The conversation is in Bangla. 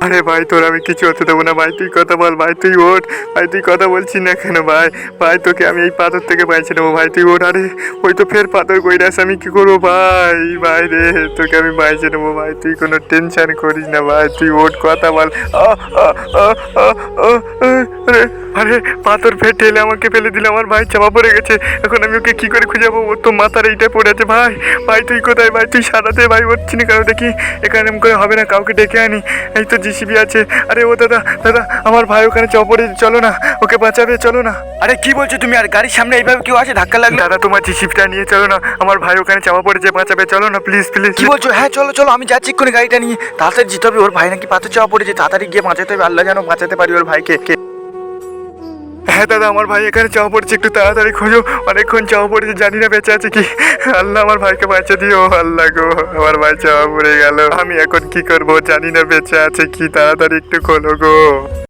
আরে ভাই তোর আমি কিছু হতে দেবো না ভাই, তুই কথা বল ভাই, তুই ওঠ ভাই, তুই কথা বলছিস না কেন ভাই? ভাই তোকে আমি এই পাথর থেকে বাইছে নেবো ভাই, তুই ওঠ। আরে ওই তো ফের পাথর কইরাস, আমি কি করবো ভাই? ভাই রে তোকে আমি বাইছে নেবো ভাই, তুই কোনো টেনশন করিস না ভাই, তুই ওঠ কথা বল। আহ, আহ, আহ, আহ, আহ, আহ, আরে আরে পাথর ফের ঠেলে আমাকে ফেলে দিলে, আমার ভাই চাপা পড়ে গেছে। এখন আমি ওকে কি করে খুঁজে পাবো? ওর তো মাথার এইটা পড়ে আছে ভাই। ভাই তুই কোথায় ভাই? তুই সারাতে ভাই উঠছি না কারো, দেখি এখানে এমন করে হবে না, কাউকে ডেকে আনি। এই তো জিসিবি আছে। আরে ও দাদা দাদা, আমার ভাই ওখানে চাপা পড়ে, চলো না ওকে বাঁচাবে, চলো না। আরে কি বলছো তুমি? আর গাড়ির সামনে এইভাবে কেউ আসে ধাক্কা লাগলো? দাদা তোমার জিসিবিটা নিয়ে চলো না, আমার ভাই ওখানে চাপা পড়েছে, বাঁচাবে, চলো না প্লিজ প্লিজ। কি বলছো? হ্যাঁ চলো চলো, আমি যাচ্ছি এক্ষুনি গাড়িটা নিয়ে। তাড়াতাড়ি যেতে হবে, ওর ভাই নাকি পাথর চাপা পড়েছে, তাড়াতাড়ি গিয়ে বাঁচাতে হবে। আল্লাহ যেন বাঁচাতে পারি ওর ভাইকে। হ্যাঁ দাদা, আমার ভাই এখানে চাপা পড়েছে, একটু তাড়াতাড়ি খোঁজো, অনেকক্ষণ চাপা পড়েছে, জানি না বেঁচে আছে কি। আল্লাহ আমার ভাইকে বাঁচা দিও, আল্লাহ গো আমার ভাই চাপা পড়ে গেল, আমি এখন কি করবো জানি না বেঁচে আছে কি, তাড়াতাড়ি একটু খোলো গো।